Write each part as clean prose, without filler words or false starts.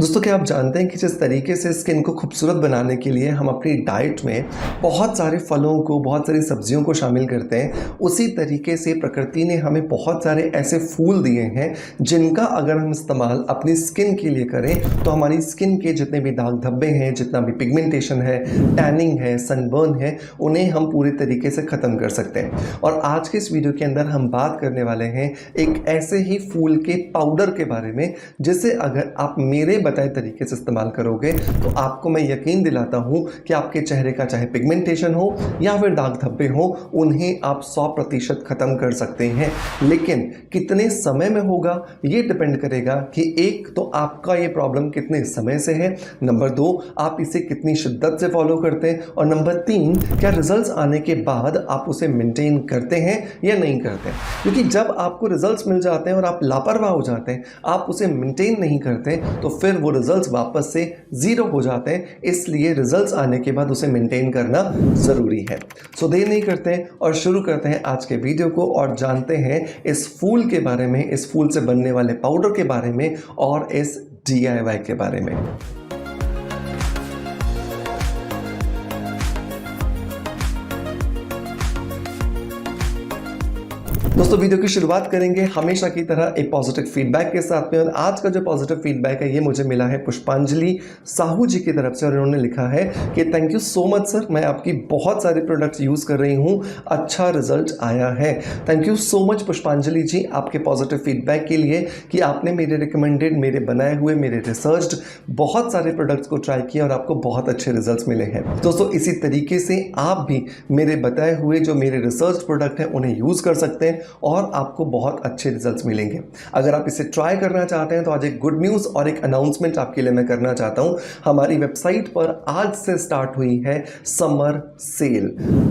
दोस्तों क्या आप जानते हैं कि जिस तरीके से स्किन को खूबसूरत बनाने के लिए हम अपनी डाइट में बहुत सारे फलों को, बहुत सारी सब्जियों को शामिल करते हैं, उसी तरीके से प्रकृति ने हमें बहुत सारे ऐसे फूल दिए हैं जिनका अगर हम इस्तेमाल अपनी स्किन के लिए करें तो हमारी स्किन के जितने भी दाग धब्बे हैं, जितना भी पिगमेंटेशन है, टैनिंग है, सनबर्न है, उन्हें हम पूरी तरीके से ख़त्म कर सकते हैं। और आज के इस वीडियो के अंदर हम बात करने वाले हैं एक ऐसे ही फूल के पाउडर के बारे में जिसे अगर आप मेरे बताए तरीके से इस्तेमाल करोगे तो आपको मैं यकीन दिलाता हूं कि आपके चेहरे का चाहे पिगमेंटेशन हो या फिर दाग धब्बे हो, उन्हें आप 100% खत्म कर सकते हैं। लेकिन कितने समय में होगा ये डिपेंड करेगा कि एक तो आपका ये प्रॉब्लम कितने समय से है, नंबर 2 आप इसे कितनी शिद्दत से फॉलो करते हैं, और नंबर 3 क्या रिजल्ट्स आने के बाद आप उसे मेंटेन करते हैं या नहीं करते हैं। क्योंकि जब आपको रिजल्ट्स मिल जाते हैं और आप लापरवाह हो जाते हैं, आप उसे मेंटेन नहीं करते, तो फिर वो रिजल्ट्स वापस से ज़ीरो हो जाते हैं। इसलिए रिजल्ट्स आने के बाद उसे मेंटेन करना ज़रूरी है। सो देर नहीं करते हैं और शुरू करते हैं आज के वीडियो को और जानते हैं इस फूल के बारे में, इस फूल से बनने वाले पाउडर के बारे में और इस DIY के बारे में। दोस्तों वीडियो की शुरुआत करेंगे हमेशा की तरह एक पॉजिटिव फीडबैक के साथ में, और आज का जो पॉजिटिव फीडबैक है ये मुझे मिला है पुष्पांजलि साहू जी की तरफ से, और इन्होंने लिखा है कि thank you so much sir, मैं आपकी बहुत सारे प्रोडक्ट्स यूज़ कर रही हूँ, अच्छा रिजल्ट आया है। थैंक यू सो मच पुष्पांजलि जी आपके पॉजिटिव फीडबैक के लिए कि आपने मेरे रिकमेंडेड, मेरे बनाए हुए, मेरे रिसर्च्ड बहुत सारे प्रोडक्ट्स को ट्राई किया और आपको बहुत अच्छे रिजल्ट्स मिले हैं। दोस्तों इसी तरीके से आप भी मेरे बताए हुए जो मेरे रिसर्च प्रोडक्ट हैं उन्हें यूज़ कर सकते हैं और आपको बहुत अच्छे रिजल्ट्स मिलेंगे। अगर आप इसे ट्राई करना चाहते हैं तो आज एक गुड न्यूज़ और एक अनाउंसमेंट आपके लिए मैं करना चाहता हूं। हमारी वेबसाइट पर आज से स्टार्ट हुई है समर सेल।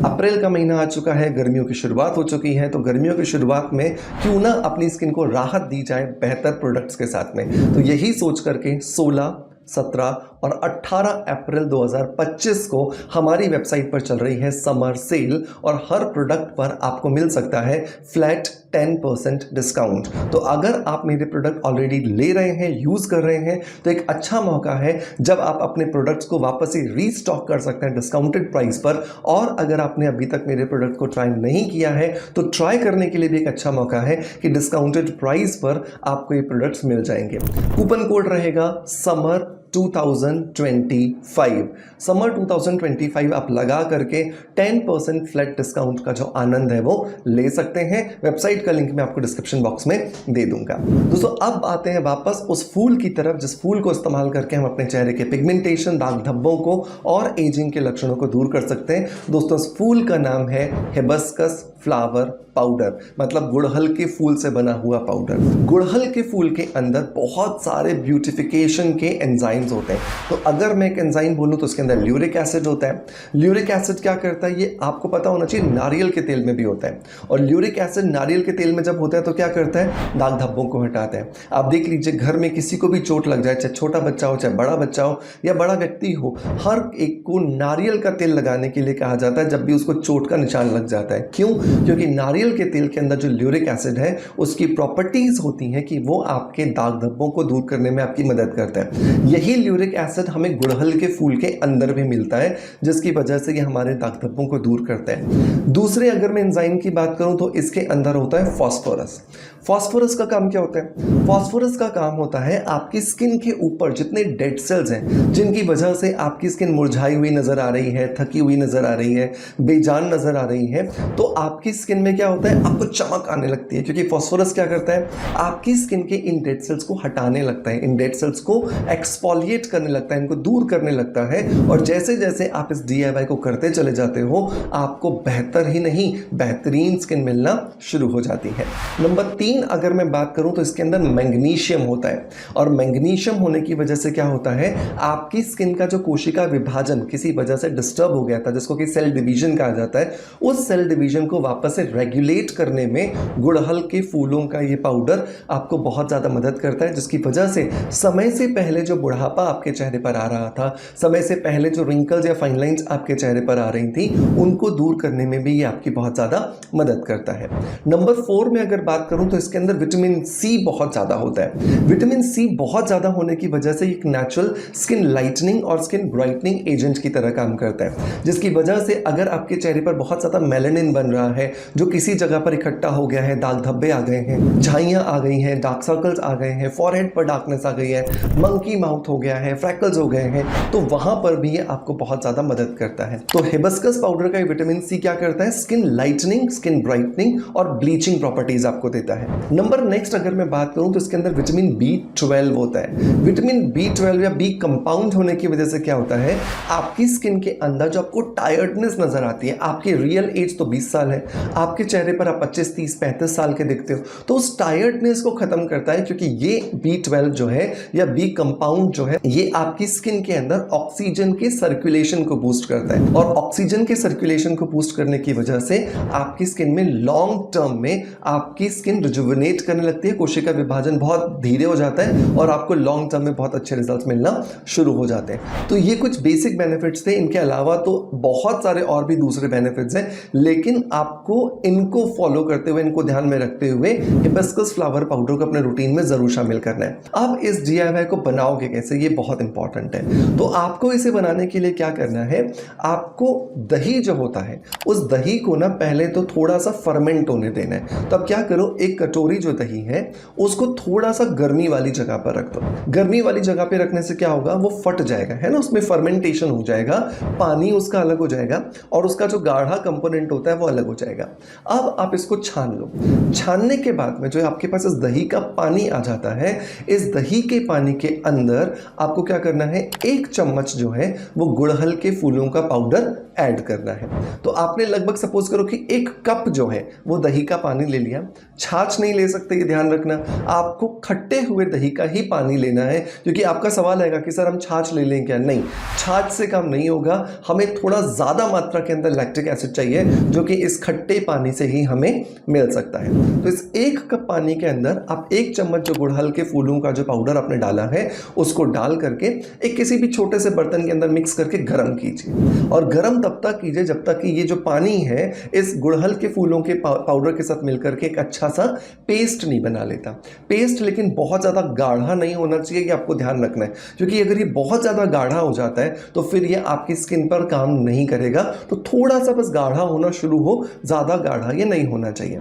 अप्रैल का महीना आ चुका है, गर्मियों की शुरुआत हो चुकी है, तो गर्मियों की शुरुआत में क्यों ना अपनी स्किन को राहत दी जाए बेहतर प्रोडक्ट्स के साथ में। तो यही सोच करके 16, 17 और 18 अप्रैल 2025 को हमारी वेबसाइट पर चल रही है समर सेल, और हर प्रोडक्ट पर आपको मिल सकता है फ्लैट 10% डिस्काउंट। तो अगर आप मेरे प्रोडक्ट ऑलरेडी ले रहे हैं, यूज़ कर रहे हैं, तो एक अच्छा मौका है जब आप अपने प्रोडक्ट्स को वापस से रीस्टॉक कर सकते हैं डिस्काउंटेड प्राइस पर। और अगर आपने अभी तक मेरे प्रोडक्ट को ट्राई नहीं किया है तो ट्राई करने के लिए भी एक अच्छा मौका है कि डिस्काउंटेड प्राइस पर आपको ये प्रोडक्ट्स मिल जाएंगे। कूपन कोड रहेगा समर 2025। समर 2025 आप लगा करके 10% फ्लैट डिस्काउंट का जो आनंद है वो ले सकते हैं। वेबसाइट का लिंक मैं आपको डिस्क्रिप्शन बॉक्स में दे दूंगा। दोस्तों अब आते हैं वापस उस फूल की तरफ जिस फूल को इस्तेमाल करके हम अपने चेहरे के पिगमेंटेशन, दाग धब्बों को और एजिंग के लक्षणों को दूर कर सकते हैं। दोस्तों इस फूल का नाम है हिबिस्कस फ्लावर पाउडर, मतलब गुड़हल के फूल से बना हुआ पाउडर। गुड़हल के फूल के अंदर बहुत सारे ब्यूटिफिकेशन के एंजाइम्स होते हैं। तो अगर मैं एक एंजाइम बोलूं तो उसके अंदर ल्यूरिक एसिड होता है। ल्यूरिक एसिड क्या करता है ये आपको पता होना चाहिए, नारियल के तेल में भी होता है। और ल्यूरिक एसिड नारियल के तेल में जब होता है तो क्या करता है, दाग धब्बों को हटाता है। आप देख लीजिए घर में किसी को भी चोट लग जाए, चाहे छोटा बच्चा हो, चाहे बड़ा बच्चा हो या बड़ा व्यक्ति हो, हर एक को नारियल का तेल लगाने के लिए कहा जाता है जब भी उसको चोट का निशान लग जाता है। क्यों? क्योंकि नारियल के तेल के अंदर जो ल्यूरिक एसिड है उसकी प्रॉपर्टीज होती हैं कि वो आपके दाग धब्बों को दूर करने में आपकी मदद करता है। यही ल्यूरिक एसिड हमें गुड़हल के फूल के अंदर भी मिलता है, जिसकी वजह से ये हमारे दाग धब्बों को दूर करता है। दूसरे अगर मैं एंजाइम की बात करूं तो इसके अंदर होता है फास्फोरस। फास्फोरस का काम क्या होता है? फास्फोरस का काम होता है आपकी स्किन के ऊपर जितने डेड सेल्स हैं जिनकी वजह से आपकी स्किन मुरझाई हुई नजर आ रही है, थकी हुई नजर आ रही है, बेजान नजर आ रही है, तो आपकी स्किन में क्या होता है, आपको चमक आने लगती है। क्योंकि फास्फोरस क्या करता है, आपकी स्किन के इन डेड सेल्स को हटाने लगता है, इन डेड सेल्स को एक्सफोलिएट करने लगता है, इनको दूर करने लगता है। और जैसे जैसे आप इस DIY को करते चले जाते हो आपको बेहतर ही नहीं बेहतरीन स्किन मिलना शुरू हो जाती है। नंबर 3 अगर मैं बात करूं तो इसके अंदर मैग्नीशियम होता है, और मैग्नीशियम होने की वजह से क्या होता है, आपकी स्किन का जो कोशिका विभाजन किसी वजह से डिस्टर्ब हो गया था, जिसको कि सेल डिवीजन कहा जाता है, उस सेल डिवीजन को वापस से रेगुलेट करने में गुड़हल के फूलों का ये पाउडर आपको बहुत ज़्यादा मदद करता है, जिसकी वजह से समय से पहले जो बुढ़ापा आपके चेहरे पर आ रहा था, समय से पहले जो रिंकल्स या फाइन लाइंस आपके चेहरे पर आ रही थी, उनको दूर करने में भी ये आपकी बहुत ज़्यादा मदद करता है। नंबर 4 में अगर बात करूं तो इसके अंदर विटामिन सी बहुत ज़्यादा होता है। विटामिन सी बहुत ज़्यादा होने की वजह से एक नेचुरल स्किन लाइटनिंग और स्किन ब्राइटनिंग एजेंट की तरह काम करता है, जिसकी वजह से अगर आपके चेहरे पर बहुत ज़्यादा मेलानिन बन रहा है, जो किसी जगह पर इकट्ठा हो गया है, दाग धब्बे आ गए हैं, झाइयाँ आ गई हैं, डार्क सर्कल्स आ गए हैं, फॉरहेड पर डार्कनेस आ गई है, मंकी माउथ हो गया है, फ्रैकल्स हो गए हैं, तो वहां पर भी ये आपको बहुत ज़्यादा मदद करता है। तो हिबिस्कस पाउडर का विटामिन सी क्या करता है? स्किन लाइटनिंग, स्किन ब्राइटनिंग और ब्लीचिंग प्रॉपर्टीज आपको देता है। नंबर नेक्स्ट अगर मैं बात करूं तो इसके अंदर विटामिन B12 होता है। विटामिन B12 या बी कंपाउंड होने की वजह से क्या होता है, आपकी स्किन के अंदर जो आपको टायर्डनेस नजर आती है, आपकी रियल एज तो 20 साल है, आपके चेहरे पर आप 25, 30, 35 साल के दिखते हो, तो उस टायर्डनेस को खत्म करता है, क्योंकि ये B12 जो है या बी कंपाउंड जो है, ये आपकी स्किन के अंदर ऑक्सीजन के सर्कुलेशन को बूस्ट करता है, और ऑक्सीजन के सर्कुलेशन को बूस्ट करने की वजह से आपकी स्किन में लॉन्ग टर्म में आपकी स्किन रिजुविनेट करने लगती है, कोशिका विभाजन बहुत धीरे हो जाता है और आपको लॉन्ग टर्म में बहुत अच्छे रिजल्ट्स मिलना शुरू हो जाते हैं। तो ये कुछ बेसिक बेनिफिट्स थे। इनके अलावा तो बहुत सारे और भी दूसरे बेनिफिट्स हैं, लेकिन आपको इनको फॉलो करते हुए, इनको ध्यान में रखते हुए हिबिस्कस फ्लावर पाउडर को अपने रूटीन में जरूर शामिल करना है। अब इस DIY को बनाओगे कैसे, ये बहुत इंपॉर्टेंट है। तो आपको इसे बनाने के लिए क्या करना है, आपको दही जो होता है, उस दही को ना पहले तो थोड़ा सा फर्मेंट होने देना है। तो अब क्या करो, एक कटोरी जो दही है उसको थोड़ा सा गर्मी वाली जगह पर रख दो। गर्मी वाली जगह पे रखने से क्या होगा, वो फट जाएगा, है ना, उसमें फर्मेंटेशन हो जाएगा, पानी उसका अलग हो जाएगा और उसका जो गाढ़ा कंपोनेंट होता है वो अलग हो जाएगा। अब आप इसको छान लो। छानने के बाद में जो आपके पास इस दही का पानी आ जाता है, इस दही के पानी के अंदर आपको क्या करना है, 1 चम्मच जो है वो गुड़हल के फूलों का पाउडर ऐड करना है। तो आपने लगभग सपोज करो कि 1 कप जो है वो दही का पानी ले लिया। छाछ नहीं ले सकते, ये ध्यान रखना, आपको खट्टे हुए दही का ही पानी लेना है, क्योंकि आपका सवाल आएगा कि सर हम छाछ ले लें क्या? नहीं, छाछ से काम नहीं होगा, हमें थोड़ा ज़्यादा मात्रा के अंदर लैक्टिक एसिड चाहिए, जो कि इस खट्टे पानी से ही हमें मिल सकता है। तो इस 1 कप पानी के अंदर आप 1 चम्मच जो गुड़हल के फूलों का जो पाउडर आपने डाला है उसको डाल करके एक किसी भी छोटे से बर्तन के अंदर मिक्स करके गर्म कीजिए, और गर्म तब तक कीजिए जब तक कि ये जो पानी है इस गुड़हल के फूलों के पाउडर के साथ मिलकर के एक अच्छा सा पेस्ट नहीं बना लेता। पेस्ट लेकिन बहुत ज़्यादा गाढ़ा नहीं होना चाहिए, ये आपको ध्यान रखना है, क्योंकि अगर ये बहुत ज़्यादा गाढ़ा हो जाता है तो फिर ये आपकी स्किन पर काम नहीं करेगा। तो थोड़ा सा बस गाढ़ा होना शुरू हो, ज़्यादा गाढ़ा ये नहीं होना चाहिए।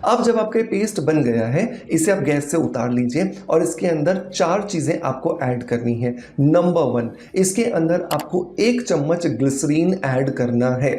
अब जब आपका पेस्ट बन गया है, इसे आप गैस से उतार लीजिए और इसके अंदर 4 चीज़ें आपको ऐड करनी है। नंबर 1, इसके अंदर आपको 1 चम्मच ग्लिसरीन ऐड करना है।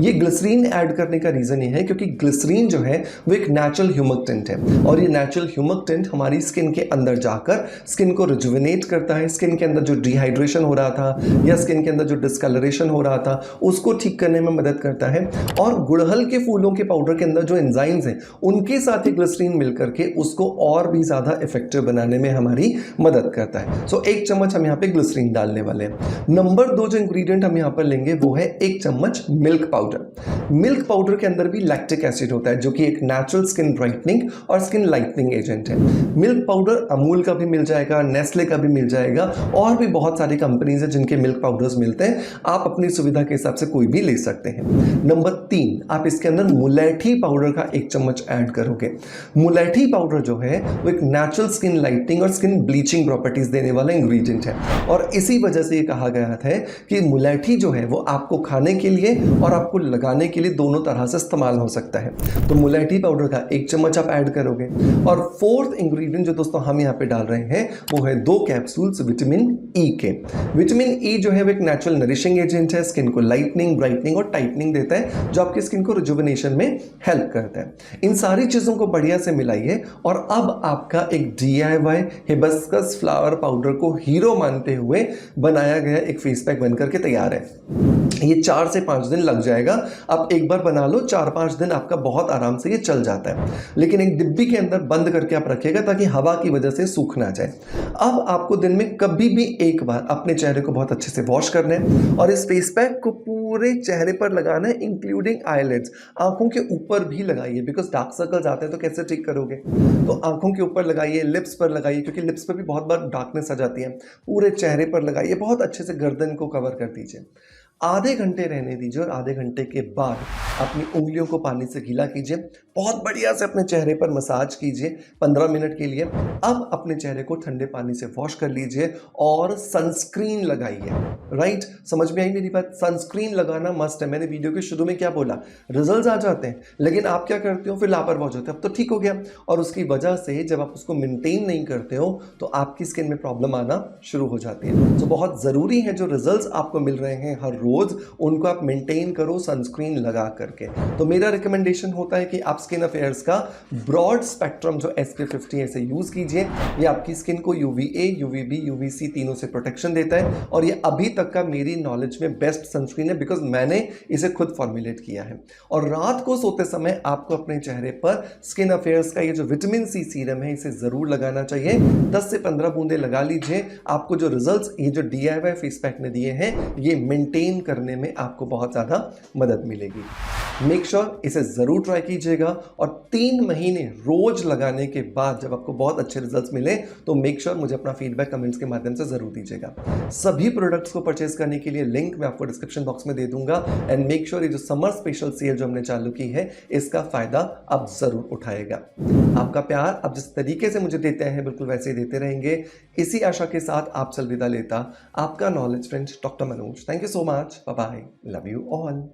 ये ग्लिसरीन ऐड करने का रीज़न ये है क्योंकि ग्लिसरीन जो है वो एक नेचुरल ह्यूमिक्टेंट है, और ये नेचुरल ह्यूमिक्टेंट हमारी स्किन के अंदर जाकर स्किन को रिजुविनेट करता है। स्किन के अंदर जो डिहाइड्रेशन हो रहा था या स्किन के अंदर जो डिस्कलरेशन हो रहा था उसको ठीक करने में मदद करता है, और गुड़हल के फूलों के पाउडर के अंदर जो एंजाइम्स हैं उनके साथ ही ग्लिसरीन मिलकर के उसको और भी ज़्यादा इफेक्टिव बनाने में हमारी मदद करता है। सो 1 चम्मच हम यहाँ पे ग्लिसरीन डालने वाले हैं। नंबर 2 जो इंग्रेडिएंट हम यहाँ पर लेंगे वो है 1 चम्मच मिल्क पाउडर। मिल्क पाउडर के अंदर भी लैक्टिक एसिड होता है, जो कि एक नेचुरल स्किन ब्राइटनिंग और स्किन लाइटनिंग एजेंट है। मिल्क पाउडर अमूल का भी मिल जाएगा, नेस्ले का भी मिल जाएगा, और भी बहुत सारी कंपनीज है जिनके मिल्क पाउडर्स मिलते हैं। आप अपनी सुविधा के हिसाब से कोई भी ले सकते हैं। नंबर 3, आप इसके अंदर मुलैठी पाउडर का 1 चम्मच ऐड करोगे। मुलैठी पाउडर जो है वो एक नेचुरल स्किन लाइटनिंग और स्किन ब्लीचिंग प्रॉपर्टीज देने वाला इंग्रेडिएंट है, और इसी वजह से ये कहा गया था कि मुलैठी जो है वो आपको खाने के लिए और आपको लगाने के लिए दोनों तरह से इस्तेमाल हो सकता है। तो मुलैठी पाउडर का 1 चम्मच आप ऐड करोगे। और 4th इंग्रेडिएंट जो दोस्तों हम यहाँ पे डाल रहे हैं वो है 2 कैप्सूल्स विटामिन ई के। विटामिन ई जो है वो एक नेचुरल नरिशिंग एजेंट है, स्किन को लाइटनिंग, ब्राइटनिंग और टाइटनिंग देता है, जो आपकी स्किन को रिजुविनेशन में हेल्प करता है। इन सारी चीज़ों को बढ़िया से मिलाइए, और अब आपका एक DIY हिबिस्कस फ्लावर पाउडर को हीरो मानते हुए बनाया गया एक फेस पैक बनकर के तैयार है। ये 4 से 5 दिन लग जाएगा। आप एक बार बना लो, 4-5 दिन आपका बहुत आराम से ये चल जाता है। लेकिन एक डिब्बी के अंदर बंद करके आप रखिएगा ताकि हवा की वजह से सूख ना जाए। अब आपको दिन में कभी भी एक बार अपने चेहरे को बहुत अच्छे से वॉश करना है और इस फेस पैक को पूरे चेहरे पर लगाना है, इंक्लूडिंग आईलिड्स। आँखों के ऊपर भी लगाइए, बिकॉज़ डार्क सर्कल्स आते हैं तो कैसे ठीक करोगे? तो आँखों के ऊपर लगाइए, लिप्स पर लगाइए, क्योंकि लिप्स पे भी बहुत बार डार्कनेस आ जाती है। पूरे चेहरे पर लगाइए, बहुत अच्छे से गर्दन को कवर कर दीजिए। आधे घंटे रहने दीजिए और आधे घंटे के बाद अपनी उंगलियों को पानी से गीला कीजिए। बहुत बढ़िया से अपने चेहरे पर मसाज कीजिए 15 मिनट के लिए। अब अपने चेहरे को ठंडे पानी से वॉश कर लीजिए और सनस्क्रीन लगाइए। राइट, समझ में आई मेरी बात? सनस्क्रीन लगाना मस्ट है। मैंने वीडियो के शुरू में क्या बोला, रिजल्ट्स आ जाते हैं, लेकिन आप क्या करते हो, फिर लापरवाह हो जाते हो। अब तो ठीक हो गया, और उसकी वजह से जब आप उसको मेंटेन नहीं करते हो तो आपकी स्किन में प्रॉब्लम आना शुरू हो जाती है। तो बहुत ज़रूरी है, जो रिजल्ट्स आपको मिल रहे हैं हर रोज, उनको आप मेंटेन करो सनस्क्रीन लगा करके। तो मेरा रिकमेंडेशन होता है कि आप स्किन अफेयर्स का ब्रॉड स्पेक्ट्रम जो SPF 50 है इसे यूज कीजिए। ये आपकी स्किन को UVA, UVB, UVC तीनों से प्रोटेक्शन देता है, और ये अभी तक का मेरी नॉलेज में बेस्ट सनस्क्रीन है, बिकॉज मैंने इसे खुद फॉर्मुलेट किया है। और रात को सोते समय आपको अपने चेहरे पर स्किन अफेयर्स का ये जो विटामिन C सीरम है इसे जरूर लगाना चाहिए। 10 से 15 बूंदे लगा लीजिए। आपको जो रिजल्ट्स ये जो DIY फेस पैक ने दिए हैं, ये मेंटेन करने में आपको बहुत ज़्यादा मदद मिलेगी। मेक श्योर इसे ज़रूर ट्राई कीजिएगा, और 3 महीने रोज लगाने के बाद जब आपको बहुत अच्छे रिजल्ट्स मिले तो मेक श्योर मुझे अपना फीडबैक कमेंट्स के माध्यम से ज़रूर दीजिएगा। सभी प्रोडक्ट्स को परचेज करने के लिए लिंक मैं आपको डिस्क्रिप्शन बॉक्स में दे दूंगा। एंड मेक श्योर ये जो समर स्पेशल सेल जो हमने चालू की है इसका फ़ायदा आप ज़रूर उठाएगा। आपका प्यार आप जिस तरीके से मुझे देते हैं बिल्कुल वैसे ही देते रहेंगे। इसी आशा के साथ आपसे अलविदा लेता आपका knowledge friend doctor Manoj. Thank you so much. Bye bye. Love you all.